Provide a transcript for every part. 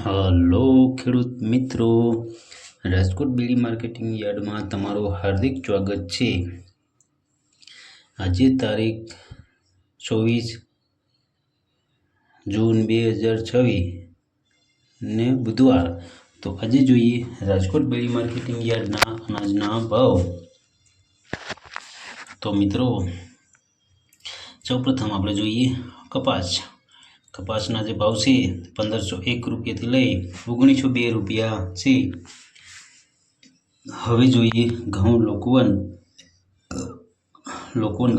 Hello ખેડૂત મિત્રો, રાજકોટ બીડી marketing યાર્ડમાં તમારું હાર્દિક સ્વાગત છે। આજે તારીખ 24 જૂન 2026 ને બુધવાર। તો આજે જોઈએ રાજકોટ બીડી માર્કેટિંગ યાર્ડના અનાજના ભાવ। તો મિત્રો સૌપ્રથમ આપણે જોઈએ કપાસના જે ભાવ છે 1501 રૂપિયાથી લઈ 1902 રૂપિયા છે। હવે જોઈએ ઘઉં લોકવન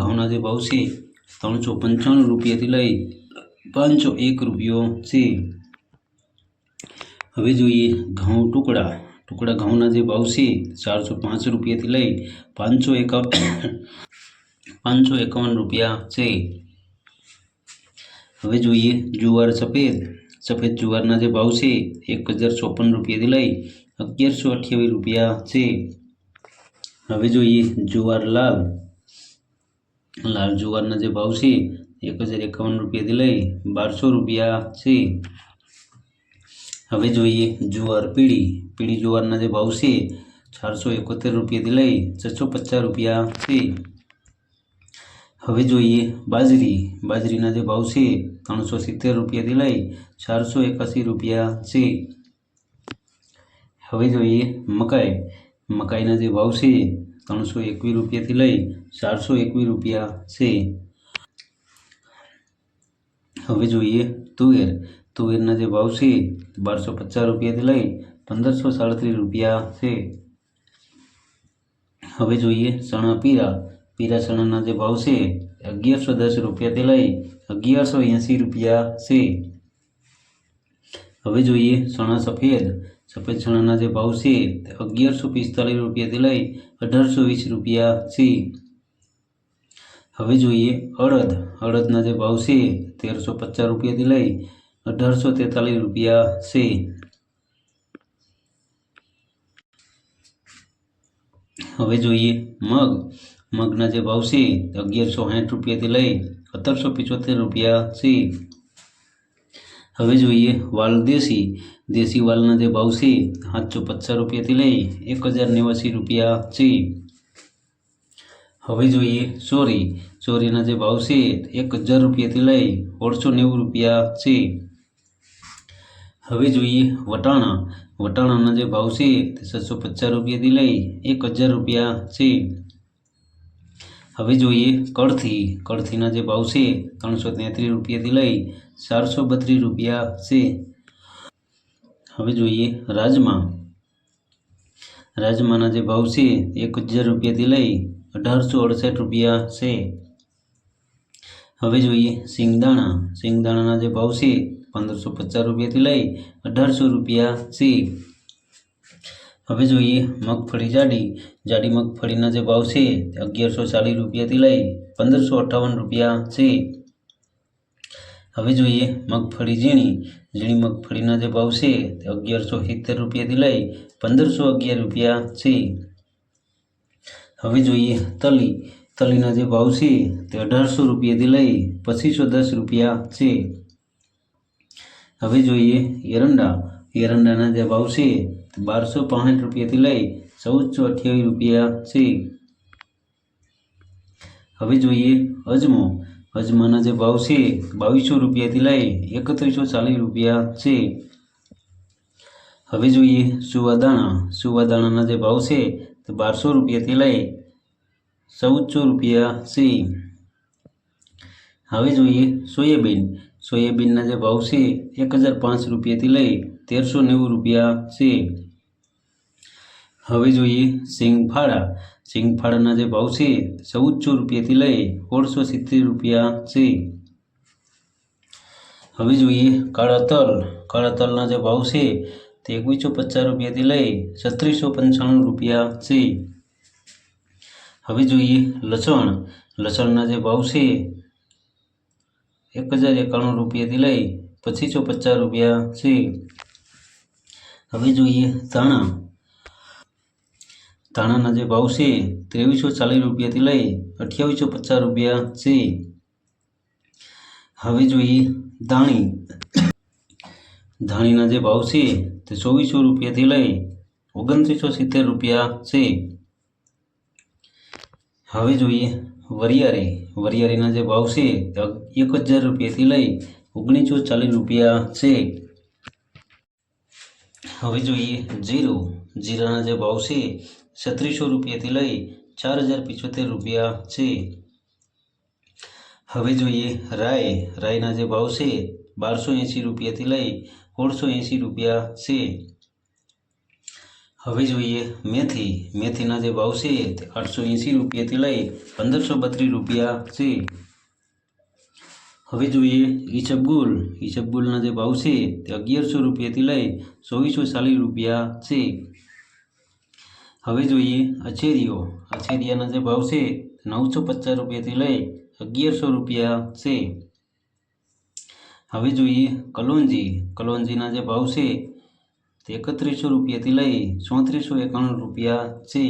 ઘઉંના જે ભાવ છે 395 રૂપિયાથી લઈ 501 રૂપિયો છે। હવે જોઈએ ઘઉં ટુકડા ઘઉંના જે ભાવ છે 405 રૂપિયાથી લઈ 551 રૂપિયા છે। હવે જોઈએ જુવાર સફેદ જુવારના જે ભાવ છે 1054 રૂપિયાથી લઈ 1128 રૂપિયા છે। હવે જોઈએ જુવાર લાલ જુવારના જે ભાવ છે 1051 રૂપિયાથી લઈ 1200 રૂપિયા છે। હવે જોઈએ જુવાર પીળી જુવારના જે ભાવ છે 471 રૂપિયાથી લઈ 650 રૂપિયા છે। હવે જોઈએ બાજરીના જે ભાવ છે 370 રૂપિયાથી લઈ 481 રૂપિયા છે। હવે જોઈએ મકાઈના જે ભાવ છે 321 રૂપિયાથી લઈ 421 રૂપિયા છે। હવે જોઈએ તુવેરના જે ભાવ છે 1250 રૂપિયાથી લઈ 1537 રૂપિયા છે। હવે જોઈએ ચણા પીળા ચણાના જે ભાવ છે 1110 રૂપિયાથી લઈ 1180 રૂપિયા છે। હવે જોઈએ ચણા સફેદ ચણાના જે ભાવ છે 1145 રૂપિયાથી લઈ 1820 રૂપિયા છે। હવે જોઈએ અડદના જે ભાવ છે 1350 રૂપિયાથી લઈ 1843 રૂપિયા છે। હવે જોઈએ મગના જે ભાવ છે 1160 રૂપિયાથી લઈ 1775 રૂપિયા છે। હવે જોઈએ વાલ દેશી વાલના જે ભાવ છે 750 રૂપિયાથી લઈ 1089 રૂપિયા છે। હવે જોઈએ ચોરીના જે ભાવ છે 1000 રૂપિયાથી લઈ 890 રૂપિયા છે। હવે જોઈએ વટાણાના જે ભાવ છે 750 રૂપિયાથી લઈ 1000 રૂપિયા છે। હવે જોઈએ કળથીના જે ભાવ છે 333 રૂપિયાથી લઈ 432 રૂપિયા છે। હવે જોઈએ રાજમાના જે ભાવ છે 1000 રૂપિયાથી લઈ 1868 રૂપિયા છે। હવે જોઈએ સિંગદાણાના જે ભાવ છે 1550 રૂપિયાથી લઈ 1800 રૂપિયા છે। હવે જોઈએ મગફળી જાડી મગફળીના જે ભાવ છે 1140 રૂપિયાથી લઈ 1558 રૂપિયા છે। હવે જોઈએ મગફળી ઝીણી મગફળીના જે ભાવ છે 1170 રૂપિયાથી લઈ 1511 રૂપિયા છે। હવે જોઈએ તલીના જે ભાવ છે તે 1800 રૂપિયાથી લઈ 2510 રૂપિયા છે। હવે જોઈએ એરંડાના જે ભાવ છે 1265 રૂપિયાથી લઈ 1428 રૂપિયા છે। હવે જોઈએ અજમાના જે ભાવ છે 2200 રૂપિયાથી લઈ 3140 રૂપિયા છે। હવે જોઈએ સુવાદાણાના જે ભાવ છે તે 1200 રૂપિયાથી લઈ 1400 રૂપિયા છે। હવે જોઈએ સોયાબીનના જે ભાવ છે 1005 રૂપિયાથી લઈ 1390 રૂપિયા છે। હવે જોઈએ સિંગફાળાના જે ભાવ છે 1400 રૂપિયાથી લઈ 1670 રૂપિયા છે। હવે જોઈએ કાળા તલના જે ભાવ છે તે 2150 રૂપિયાથી લઈ 3695 રૂપિયા છે। હવે જોઈએ લસણના જે ભાવ છે 1091 રૂપિયાથી લઈ 2550 રૂપિયા છે। હવે જોઈએ ધાણાના જે ભાવ છે 2340 રૂપિયાથી લઈ 2850 રૂપિયા છે। હવે જોઈએ ધાણી ધાણીના જે ભાવ છે તે 2400 રૂપિયાથી લઈ 2970 રૂપિયા છે। હવે જોઈએ વરિયાળીના જે ભાવ છે તે 1000 રૂપિયાથી લઈ 1940 રૂપિયા છે। હવે જોઈએ જીરાના જે ભાવ છે 3600 રૂપિયાથી લઈ 4075 રૂપિયા છે। હવે જોઈએ રાઈના જે ભાવ છે 1280 રૂપિયાથી લઈ 1680 રૂપિયા છે। હવે જોઈએ મેથીના જે ભાવ છે તે 880 રૂપિયાથી લઈ 1532 રૂપિયા છે। હવે જોઈએ ઈસબગુલના જે ભાવ છે તે 1100 રૂપિયાથી લઈ 2440 રૂપિયા છે। હવે જોઈએ અછેરિયાના જે ભાવ છે 950 રૂપિયાથી લઈ 1100 રૂપિયા છે। હવે જોઈએ કલોંજીના જે ભાવ છે તે 3100 રૂપિયાથી લઈ 3491 રૂપિયા છે।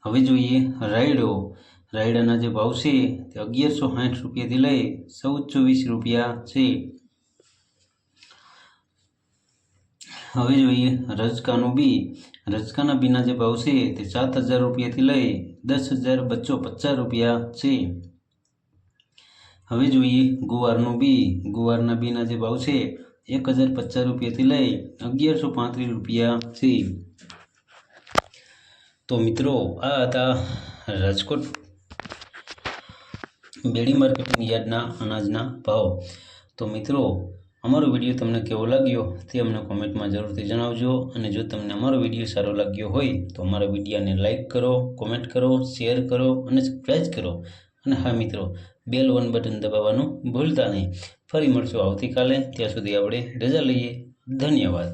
હવે જોઈએ રાયડાના જે ભાવ છે તે 1160 રૂપિયાથી લઈ 1420 રૂપિયા છે। હવે જોઈએ રજકાના બીના જે ભાવ છે તે 7000 રૂપિયાથી લઈ 10,250 રૂપિયા છે। હવે જોઈએ ગુવારના બીના જે ભાવ છે 1050 રૂપિયાથી લઈ 1135 રૂપિયા છે। તો મિત્રો આ હતા રાજકોટ બેડી માર્કેટિંગ યાર્ડના અનાજના ભાવ। તો મિત્રો અમારો વિડીયો તમને કેવો લાગ્યો તે અમને કોમેન્ટમાં જરૂરથી જણાવજો, અને જો તમને અમારો વિડીયો સારો લાગ્યો હોય તો અમારા વિડીયોને લાઇક કરો, કોમેન્ટ કરો, શેર કરો અને સબસ્ક્રાઇબ કરો। અને હા મિત્રો, બેલ બટન દબાવવાનું ભૂલતા નહીં। ફરી મળશું આવતીકાલે, ત્યાં સુધી આપણે રજા લઈએ। ધન્યવાદ।